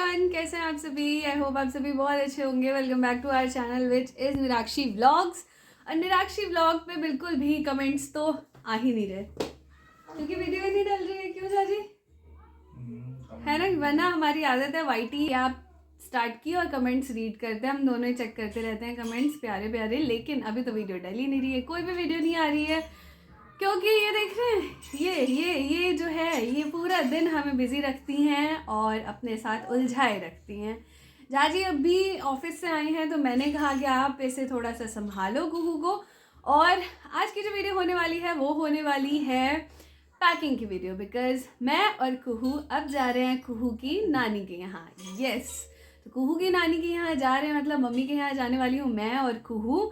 Everyone, कैसे हैं आप सभी। आई होप आप सभी बहुत अच्छे होंगे। Welcome back to our channel which is Nirakshi vlogs. और निराक्षी व्लॉग पे बिल्कुल भी कमेंट्स तो आ ही नहीं रहे क्योंकि वीडियो ही नहीं डल रही है। क्यों जाजी? है ना, वरना हमारी आदत है वाईटी आप स्टार्ट की और कमेंट्स रीड करते हैं, हम दोनों ही चेक करते रहते हैं कमेंट्स प्यारे प्यारे। लेकिन अभी तो वीडियो डल ही नहीं रही है, कोई भी वीडियो नहीं आ रही है क्योंकि ये देख रहे हैं ये जो है ये पूरा दिन हमें बिजी रखती हैं और अपने साथ उलझाए रखती हैं। जाजी अभी ऑफिस से आई हैं तो मैंने कहा कि आप इसे थोड़ा सा संभालो कुहू को। और आज की जो वीडियो होने वाली है वो होने वाली है पैकिंग की वीडियो, बिकॉज मैं और कुहू अब जा रहे हैं कुहू की नानी के यहाँ। यस, तो कुहू की नानी के यहाँ जा रहे हैं, मतलब मम्मी के यहाँ जाने वाली हूँ मैं और कुहू।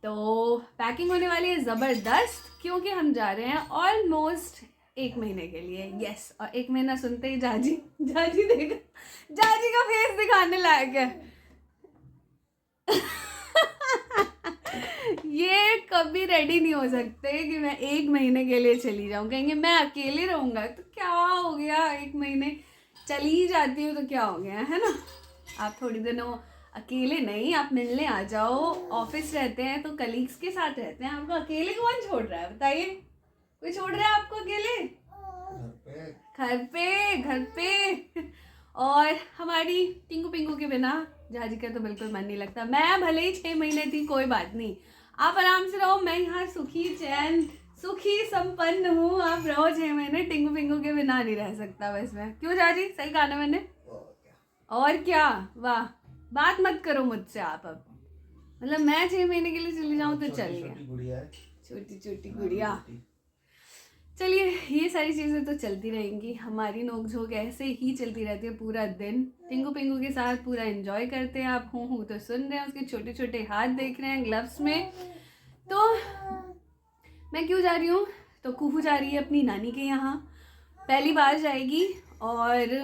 तो पैकिंग होने वाली है ज़बरदस्त क्योंकि हम जा रहे हैं ऑलमोस्ट 1 महीने के लिए। यस, और 1 महीना सुनते ही जाजी देखा, जाजी का फेस दिखाने लायक है। ये कभी रेडी नहीं हो सकते कि मैं 1 महीने के लिए चली जाऊँ। कहेंगे मैं अकेले रहूँगा, तो क्या हो गया, 1 महीने चली ही जाती हूँ तो क्या हो गया, है ना। आप थोड़ी दिनों अकेले नहीं, आप मिलने आ जाओ। ऑफिस रहते हैं तो कलीग्स के साथ रहते हैं, आपको अकेले कौन छोड़ रहा है बताइए? कोई छोड़ रहा है आपको अकेले? घर पे और हमारी टिंकू पिंकू के बिना जाजी का तो बिल्कुल मन नहीं लगता। मैं भले ही 6 महीने थी, कोई बात नहीं, आप आराम से रहो, मैं यहाँ सुखी चैन सुखी संपन्न हूँ। आप रहो 6 महीने, टिंकू पिंकू के बिना नहीं रह सकता बस मैं। क्यों जाजी, सही कहा ना मैंने? और क्या, वाह, बात मत करो मुझसे आप। अब मतलब मैं 6 महीने के लिए चली जाऊँ तो चल गया, छोटी छोटी गुड़िया। चलिए, ये सारी चीज़ें तो चलती रहेंगी, हमारी नोकझोंक ऐसे ही चलती रहती है पूरा दिन। टिंकू पिंकू के साथ पूरा एंजॉय करते हैं। आप हूँ तो सुन रहे हैं, उसके छोटे छोटे हाथ देख रहे हैं ग्लव्स में। तो मैं क्यों जा रही हूँ, तो कुहू जा रही है अपनी नानी के यहाँ, पहली बार जाएगी। और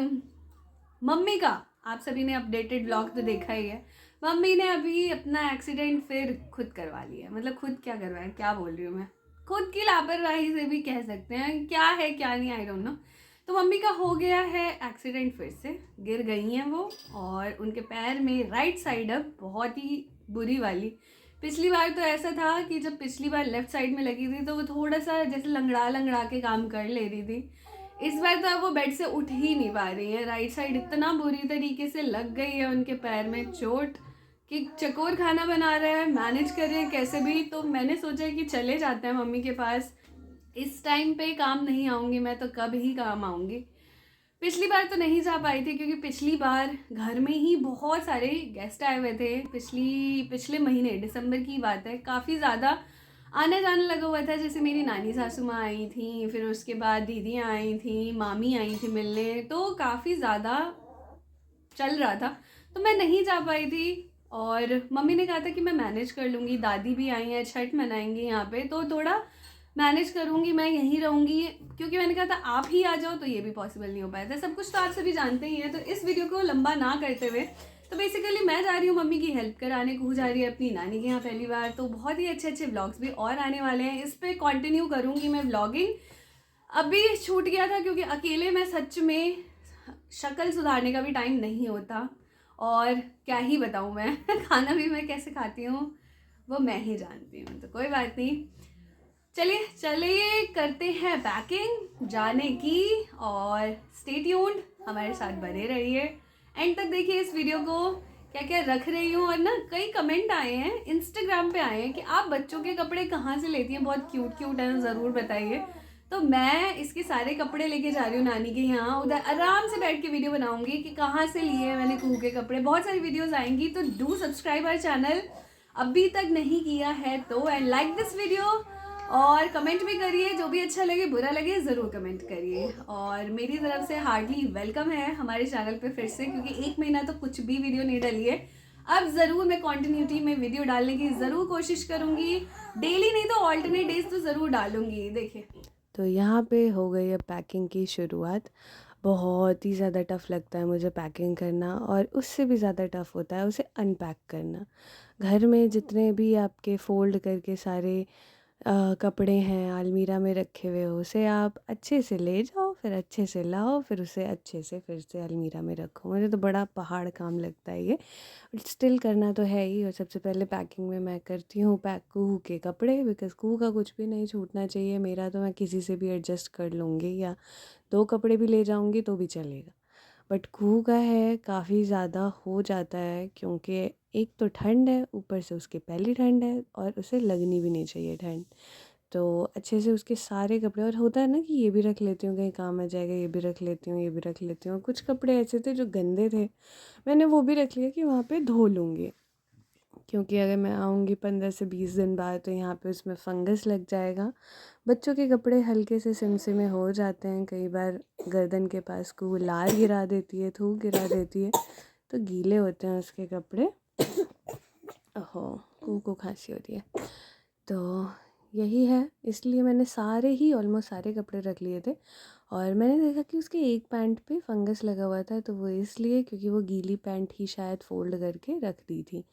मम्मी का आप सभी ने अपडेटेड व्लॉग तो देखा ही है, मम्मी ने अभी अपना एक्सीडेंट फिर खुद करवा लिया। मतलब खुद क्या करवाया, क्या बोल रही हूँ मैं, खुद की लापरवाही से भी कह सकते हैं, क्या है क्या नहीं आई डोंट नो। तो मम्मी का हो गया है एक्सीडेंट, फिर से गिर गई हैं वो, और उनके पैर में राइट साइड अब बहुत ही बुरी वाली। पिछली बार तो ऐसा था कि जब पिछली बार लेफ्ट साइड में लगी थी तो वो थोड़ा सा जैसे लंगड़ा लंगड़ा के काम कर ले रही थी। इस बार तो अब वो बेड से उठ ही नहीं पा रही है, राइट साइड इतना बुरी तरीके से लग गई है उनके पैर में चोट कि चकोर खाना बना रहे हैं, मैनेज कर रहे हैं कैसे भी। तो मैंने सोचा कि चले जाते हैं मम्मी के पास, इस टाइम पे काम नहीं आऊँगी मैं तो कब ही काम आऊँगी। पिछली बार तो नहीं जा पाई थी क्योंकि पिछली बार घर में ही बहुत सारे गेस्ट आए हुए थे। पिछले महीने दिसंबर की बात है, काफ़ी ज़्यादा आने जाने लगा हुआ था। जैसे मेरी नानी सासू माँ आई थी, फिर उसके बाद दीदियाँ आई थी, मामी आई थी मिलने, तो काफ़ी ज़्यादा चल रहा था, तो मैं नहीं जा पाई थी। और मम्मी ने कहा था कि मैं मैनेज कर लूँगी, दादी भी आई हैं, छठ मनाएंगे यहाँ पे, तो थोड़ा मैनेज करूँगी, मैं यहीं रहूँगी। क्योंकि मैंने कहा था आप ही आ जाओ, तो ये भी पॉसिबल नहीं हो पाया था। सब कुछ तो आप सभी जानते ही हैं। तो इस वीडियो को लंबा ना करते हुए, तो बेसिकली मैं जा रही हूँ मम्मी की हेल्प कराने, को जा रही है अपनी नानी के यहाँ पहली बार। तो बहुत ही अच्छे अच्छे व्लॉग्स भी और आने वाले हैं, इस पर कॉन्टिन्यू करूँगी मैं व्लॉगिंग। अभी छूट गया था क्योंकि अकेले में सच में शक्ल सुधारने का भी टाइम नहीं होता, और क्या ही बताऊँ मैं खाना भी मैं कैसे खाती हूँ वो मैं ही जानती हूँ। तो कोई बात नहीं, चलिए करते हैं पैकिंग जाने की, और स्टे ट्यून्ड, हमारे साथ बने रहिए, एंड तक देखिए इस वीडियो को क्या क्या रख रही हूँ। और ना कई कमेंट आए हैं, इंस्टाग्राम पे आए हैं कि आप बच्चों के कपड़े कहाँ से लेती हैं, बहुत क्यूट क्यूट है, ज़रूर बताइए। तो मैं इसके सारे कपड़े लेके जा रही हूँ नानी के यहाँ, उधर आराम से बैठ के वीडियो बनाऊंगी कि कहाँ से लिए हैं मैंने कुहू के कपड़े। बहुत सारी वीडियोस आएंगी, तो डू सब्सक्राइब आवर चैनल अभी तक नहीं किया है तो, एंड लाइक दिस वीडियो, और कमेंट भी करिए, जो भी अच्छा लगे बुरा लगे ज़रूर कमेंट करिए। और मेरी तरफ से हार्डली वेलकम है हमारे चैनल पे फिर से, क्योंकि 1 महीना तो कुछ भी वीडियो नहीं डली है। अब ज़रूर मैं कॉन्टिन्यूटी में वीडियो डालने की ज़रूर कोशिश करूँगी, डेली नहीं तो ऑल्टरनेट डेज तो ज़रूर डालूँगी। देखिए, तो यहाँ पे हो गई है पैकिंग की शुरुआत। बहुत ही ज़्यादा टफ़ लगता है मुझे पैकिंग करना, और उससे भी ज़्यादा टफ़ होता है उसे अनपैक करना। घर में जितने भी आपके फ़ोल्ड करके सारे कपड़े हैं अलमीरा में रखे हुए उसे आप अच्छे से ले जाओ, फिर अच्छे से लाओ, फिर उसे अच्छे से फिर से अलमीरा में रखो। मुझे तो बड़ा पहाड़ काम लगता है ये, बट स्टिल करना तो है ही। और सबसे पहले पैकिंग में मैं करती हूँ पैक कुहू के कपड़े, बिकॉज़ कुहू का कुछ भी नहीं छूटना चाहिए। मेरा तो मैं किसी से भी एडजस्ट कर लूँगी, या 2 कपड़े भी ले जाऊँगी तो भी चलेगा। बट कुहू का है काफ़ी ज़्यादा हो जाता है, क्योंकि एक तो ठंड है, ऊपर से उसकी पहली ठंड है और उसे लगनी भी नहीं चाहिए ठंड। तो अच्छे से उसके सारे कपड़े, और होता है ना कि ये भी रख लेती हूँ कहीं काम आ जाएगा, ये भी रख लेती हूँ, ये भी रख लेती हूँ। कुछ कपड़े ऐसे थे जो गंदे थे, मैंने वो भी रख लिया कि वहाँ पे धो लूँगी, क्योंकि अगर मैं आऊँगी 15 से 20 दिन बाद तो यहाँ पे उसमें फंगस लग जाएगा। बच्चों के कपड़े हल्के से सिमसिमे हो जाते हैं, कई बार गर्दन के पास को लार गिरा देती है, थूक गिरा देती है, तो गीले होते हैं उसके कपड़े। ओहो, को खांसी हो रही है। तो यही है, इसलिए मैंने सारे ही ऑलमोस्ट सारे कपड़े रख लिए थे। और मैंने देखा कि उसके एक पैंट पे फंगस लगा हुआ था, तो वो इसलिए क्योंकि वो गीली पैंट ही शायद फ़ोल्ड करके रख दी थी,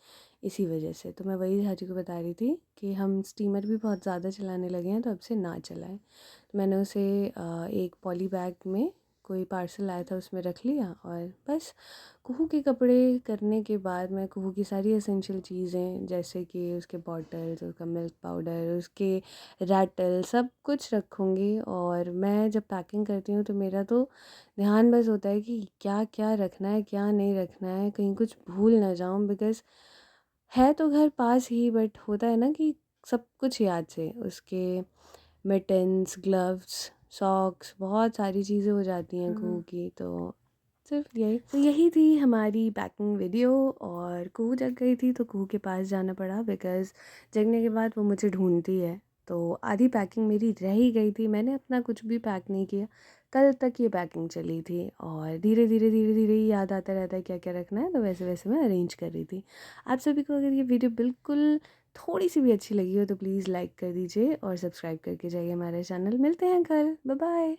इसी वजह से। तो मैं वही झाजी को बता रही थी कि हम स्टीमर भी बहुत ज़्यादा चलाने लगे हैं, तो अब से ना चलाएं। तो मैंने उसे एक पॉली बैग में, कोई पार्सल आया था उसमें रख लिया। और बस कुहू के कपड़े करने के बाद मैं कुहू की सारी एसेंशियल चीज़ें, जैसे कि उसके बॉटल्स, उसका मिल्क पाउडर, उसके रैटल, सब कुछ रखूँगी। और मैं जब पैकिंग करती हूँ तो मेरा तो ध्यान बस होता है कि क्या क्या रखना है, क्या नहीं रखना है, कहीं कुछ भूल ना जाऊँ। बिकॉज़ है तो घर पास ही, बट होता है ना कि सब कुछ याद से, उसके मिटन्स, ग्लव्स, सॉक्स, बहुत सारी चीज़ें हो जाती हैं कुहू की। तो सिर्फ यही, तो यही थी हमारी पैकिंग वीडियो। और कुहू जग गई थी तो कुहू के पास जाना पड़ा, बिकॉज़ जगने के बाद वो मुझे ढूंढती है। तो आधी पैकिंग मेरी रह ही गई थी, मैंने अपना कुछ भी पैक नहीं किया। कल तक ये पैकिंग चली थी, और धीरे धीरे धीरे धीरे ही याद आता रहता है क्या क्या रखना है, तो वैसे वैसे मैं अरेंज कर रही थी। आप सभी को अगर ये वीडियो बिल्कुल थोड़ी सी भी अच्छी लगी हो तो प्लीज़ लाइक कर दीजिए और सब्सक्राइब करके जाइए हमारे चैनल। मिलते हैं कल, बाय बाय।